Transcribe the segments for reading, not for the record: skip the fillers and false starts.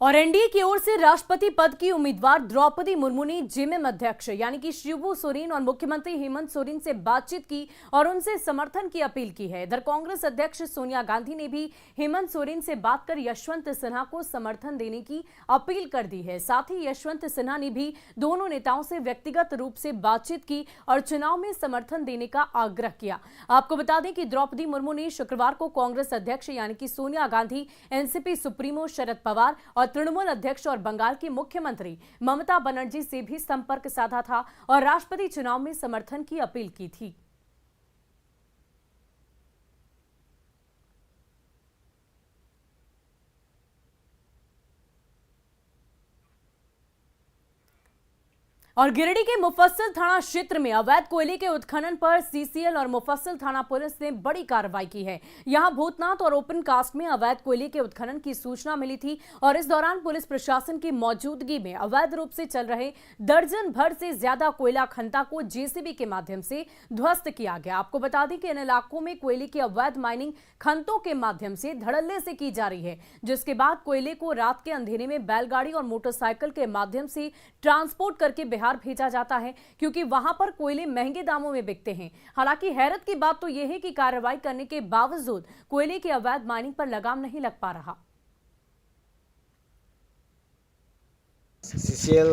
और एनडीए की ओर से राष्ट्रपति पद की उम्मीदवार द्रौपदी मुर्मू ने जेएमएम अध्यक्ष यानी कि शिबू सोरेन और मुख्यमंत्री हेमंत सोरेन से बातचीत की और उनसे समर्थन की अपील की है। इधर कांग्रेस अध्यक्ष सोनिया गांधी ने भी हेमंत सोरेन से बात कर यशवंत सिन्हा को समर्थन देने की अपील कर दी है। साथ ही यशवंत सिन्हा ने भी दोनों नेताओं से व्यक्तिगत रूप से बातचीत की और चुनाव में समर्थन देने का आग्रह किया। आपको बता दें कि द्रौपदी मुर्मू ने शुक्रवार को कांग्रेस अध्यक्ष यानी कि सोनिया गांधी, एनसीपी सुप्रीमो शरद पवार और तृणमूल अध्यक्ष और बंगाल की मुख्यमंत्री ममता बनर्जी से भी संपर्क साधा था और राष्ट्रपति चुनाव में समर्थन की अपील की थी। और गिरिडीह के मुफस्सिल थाना क्षेत्र में अवैध कोयले के उत्खनन पर सीसीएल और मुफस्सिल थाना पुलिस ने बड़ी कार्रवाई की है। यहां भूतनाथ और ओपन कास्ट में अवैध कोयले के उत्खनन की सूचना मिली थी और इस दौरान पुलिस प्रशासन की मौजूदगी में अवैध रूप से चल रहे दर्जन भर से ज्यादा कोयला खंता को जेसीबी के माध्यम से ध्वस्त किया गया। आपको बता दें कि इन इलाकों में कोयले की अवैध माइनिंग खंतों के माध्यम से धड़ल्ले से की जा रही है, जिसके बाद कोयले को रात के अंधेरे में बैलगाड़ी और मोटरसाइकिल के माध्यम से ट्रांसपोर्ट करके बिहार भेजा जाता है, क्योंकि वहां पर कोयले महंगे दामों में बिकते हैं। हालांकि हैरत की बात तो यह है कि कार्रवाई करने के बावजूद कोयले की अवैध माइनिंग पर लगाम नहीं लग पा रहा। सीसीएल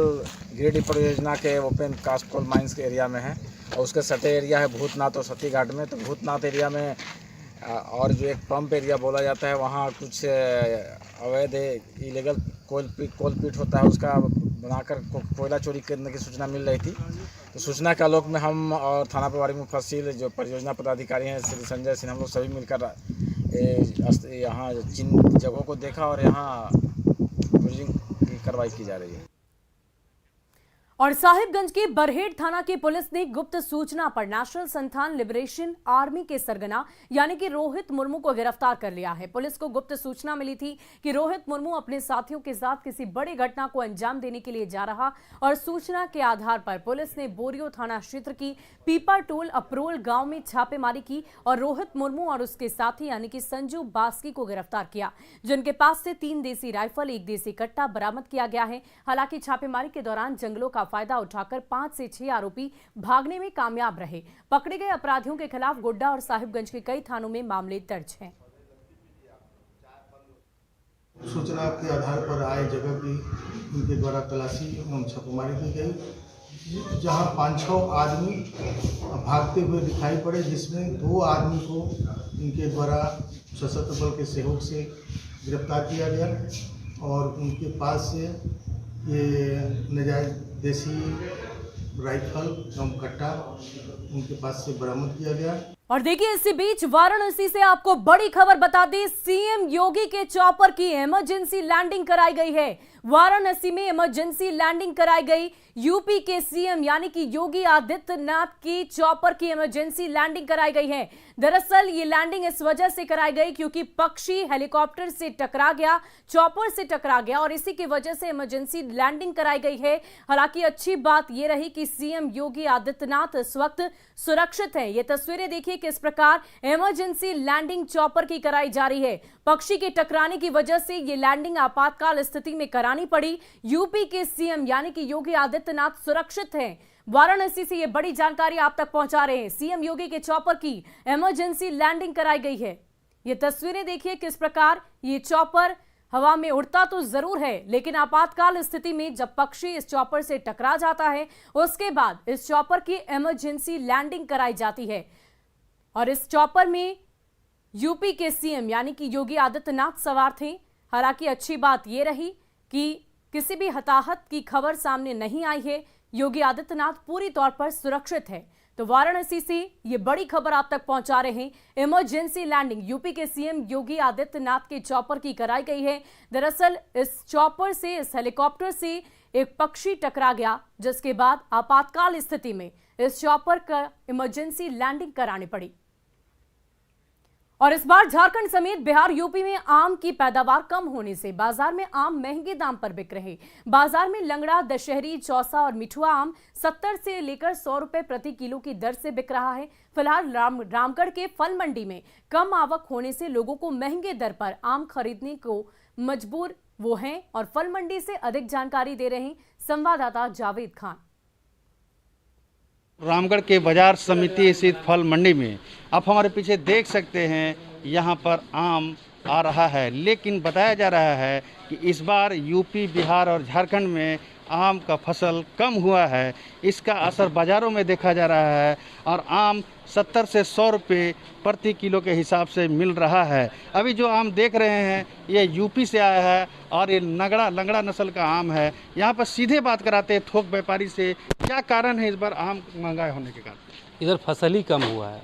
गिरिडीह परियोजना के ओपन कास्ट कोल माइंस के एरिया में है और उसके सटे एरिया है भूतनाथ और सती घाट में। तो भूतनाथ एरिया में और जो एक पंप एरिया बोला जाता है, वहाँ कुछ अवैध इलीगल कोल पीट होता है, उसका बनाकर कोयला चोरी करने की सूचना मिल रही थी। तो सूचना के आलोक में हम और थाना प्रभारी मुफस्सिल जो परियोजना पदाधिकारी हैं श्री संजय सिन्हा, हम लोग सभी मिलकर यहाँ जिन जगहों को देखा और यहाँ क्लोजिंग की कार्रवाई की जा रही है। और साहिबगंज के बरहेट थाना की पुलिस ने गुप्त सूचना पर नेशनल संथाल लिबरेशन आर्मी के सरगना यानी कि रोहित मुर्मू को गिरफ्तार कर लिया है। पुलिस को गुप्त सूचना मिली थी कि रोहित मुर्मू अपने साथियों के साथ किसी बड़ी घटना को अंजाम देने के लिए जा रहा और सूचना के आधार पर पुलिस ने बोरियो थाना क्षेत्र की पीपा टोल अप्रोल गांव में छापेमारी की और रोहित मुर्मू और उसके साथी यानी कि संजू बास्की को गिरफ्तार किया, जिनके पास से 3 देसी राइफल, 1 देसी कट्टा बरामद किया गया है। हालांकि छापेमारी के दौरान जंगलों का फायदा उठाकर 5 से 6 आरोपी भागने में कामयाब रहे। पकड़े गए अपराधियों के खिलाफ गोड्डा और साहिबगंज के कई थानों में मामले दर्ज हैं। सूचना के आधार पर आए जगह की उनके द्वारा तलाशी एवं छापेमारी की गई, जहां 5-6 आदमी भागते हुए दिखाई पड़े, जिसमें 2 आदमी को उनके द्वारा सशस्त्र बल के सहयोग से गिरफ्तार किया गया और उनके पास से ये नाजायज देसी राइफल एवं कट्टा उनके पास से बरामद किया गया। और देखिए, इसी बीच वाराणसी से आपको बड़ी खबर बता दें, सीएम योगी के चॉपर की इमरजेंसी लैंडिंग कराई गई है। वाराणसी में इमरजेंसी लैंडिंग कराई गई। यूपी के सीएम यानी कि योगी आदित्यनाथ की चॉपर की इमरजेंसी लैंडिंग कराई गई है। दरअसल ये लैंडिंग इस वजह से कराई गई क्योंकि पक्षी हेलीकॉप्टर से टकरा गया, चॉपर से टकरा गया और इसी की वजह से इमरजेंसी लैंडिंग कराई गई है। हालांकि अच्छी बात यह रही कि सीएम योगी आदित्यनाथ इस वक्त सुरक्षित हैं। ये तस्वीरें देखिए किस प्रकार इमरजेंसी लैंडिंग चॉपर की कराई जा रही है। पक्षी के टकराने की वजह से ये लैंडिंग आपातकाल स्थिति में करानी पड़ी। यूपी के सीएम यानी कि योगी आदित्यनाथ सुरक्षित हैं। वाराणसी से ये बड़ी जानकारी आप तक पहुंचा रहे हैं। सीएम योगी के चॉपर की इमरजेंसी लैंडिंग कराई गई है। ये तस्वीरें देखिए किस प्रकार ये चॉपर हवा में उड़ता तो जरूर है, लेकिन आपातकाल स्थिति में जब पक्षी इस चॉपर से टकरा जाता है, उसके बाद इस चॉपर की इमरजेंसी लैंडिंग कराई जाती है। और इस चॉपर में यूपी के सीएम यानी कि योगी आदित्यनाथ सवार थे। हालांकि अच्छी बात यह रही कि किसी भी हताहत की खबर सामने नहीं आई है। योगी आदित्यनाथ पूरी तौर पर सुरक्षित है। तो वाराणसी से ये बड़ी खबर आप तक पहुंचा रहे हैं। इमरजेंसी लैंडिंग यूपी के सीएम योगी आदित्यनाथ के चॉपर की कराई गई है। दरअसल इस चॉपर से, इस हेलीकॉप्टर से एक पक्षी टकरा गया, जिसके बाद आपातकाल स्थिति में इस चॉपर का इमरजेंसी लैंडिंग करानी पड़ी। और इस बार झारखंड समेत बिहार, यूपी में आम की पैदावार कम होने से बाजार में आम महंगे दाम पर बिक रहे। बाजार में लंगड़ा, दशहरी, चौसा और मिठुआ आम 70 से लेकर 100 रुपए प्रति किलो की दर से बिक रहा है। फिलहाल रामगढ़ के फल मंडी में कम आवक होने से लोगों को महंगे दर पर आम खरीदने को मजबूर वो हैं और फल मंडी से अधिक जानकारी दे रहे हैं संवाददाता जावेद खान। रामगढ़ के बाजार समिति स्थित फल मंडी में आप हमारे पीछे देख सकते हैं, यहाँ पर आम आ रहा है, लेकिन बताया जा रहा है कि इस बार यूपी, बिहार और झारखंड में आम का फसल कम हुआ है। इसका असर बाज़ारों में देखा जा रहा है और आम 70 से 100 रुपये प्रति किलो के हिसाब से मिल रहा है। अभी जो आम देख रहे हैं ये यूपी से आया है और ये लंगड़ा नस्ल का आम है। यहाँ पर सीधे बात कराते हैं थोक व्यापारी से, क्या कारण है इस बार आम महंगा होने के कारण? इधर फसल ही कम हुआ है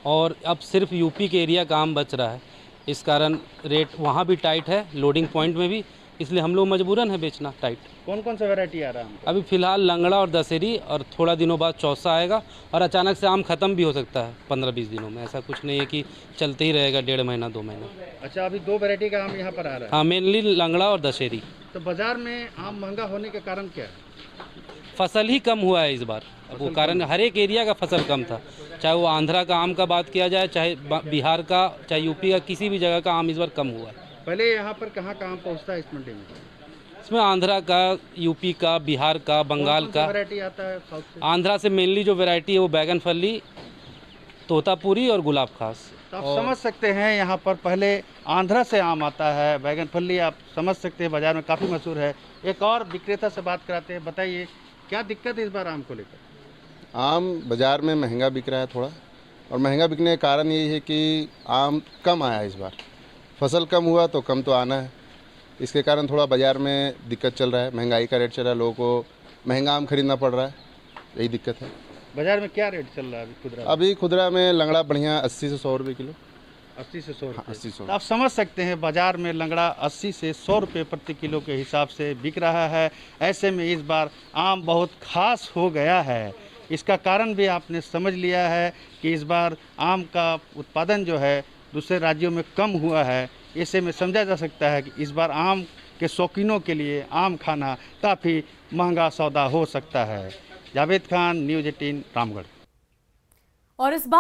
और अब सिर्फ यूपी के एरिया का आम बच रहा है, इस कारण रेट वहाँ भी टाइट है, लोडिंग पॉइंट में भी, इसलिए हम लोग मजबूरन है बेचना टाइट। कौन कौन सा वैरायटी आ रहा है? अभी फ़िलहाल लंगड़ा और दशहरी, और थोड़ा दिनों बाद चौसा आएगा और अचानक से आम ख़त्म भी हो सकता है 15-20 दिनों में। ऐसा कुछ नहीं है कि चलते ही रहेगा 1.5 महीना 2 महीना। अच्छा, अभी 2 वैरायटी का आम यहाँ पर आ रहा है। हाँ, मेनली लंगड़ा और दशहरी। तो बाजार में आम महंगा होने के कारण क्या है? फसल ही कम हुआ है इस बार। अब वो कारण हर एक एरिया का फसल कम था, चाहे वो आंध्रा का आम का बात किया जाए, चाहे बिहार का, चाहे यूपी का, किसी भी जगह का आम इस बार कम हुआ है। पहले यहाँ पर कहाँ का आम पहुँचता है इस मंडी में? इसमें आंध्रा का, यूपी का, बिहार का, बंगाल का। वैरायटी आता है साउथ से? आंध्रा से मेनली जो वैरायटी है वो बैगन फली, तोतापुरी और गुलाब खास। तो आप समझ सकते हैं यहाँ पर पहले आंध्रा से आम आता है, बैगन फली आप समझ सकते हैं बाज़ार में काफ़ी मशहूर है। एक और विक्रेता से बात कराते हैं, बताइए क्या दिक्कत है इस बार आम को लेकर? आम बाज़ार में महंगा बिक रहा है थोड़ा, और महंगा बिकने का कारण यही है कि आम कम आया इस बार। फसल कम हुआ तो कम तो आना है, इसके कारण थोड़ा बाज़ार में दिक्कत चल रहा है। महंगाई का रेट चल रहा है, लोगों को महंगा आम खरीदना पड़ रहा है, यही दिक्कत है। बाज़ार में क्या रेट चल रहा है अभी खुदरा? अभी खुदरा में लंगड़ा बढ़िया 80 से 100 रुपये किलो। 80 से 100 रुपये। 80-100। तो आप समझ सकते हैं बाज़ार में लंगड़ा 80 से 100 रुपये प्रति किलो के हिसाब से बिक रहा है। ऐसे में इस बार आम बहुत खास हो गया है। इसका कारण भी आपने समझ लिया है कि इस बार आम का उत्पादन जो है दूसरे राज्यों में कम हुआ है। ऐसे में समझा जा सकता है कि इस बार आम के शौकीनों के लिए आम खाना काफ़ी महंगा सौदा हो सकता है। जावेद खान, न्यूज़ 18 रामगढ़। और इस बार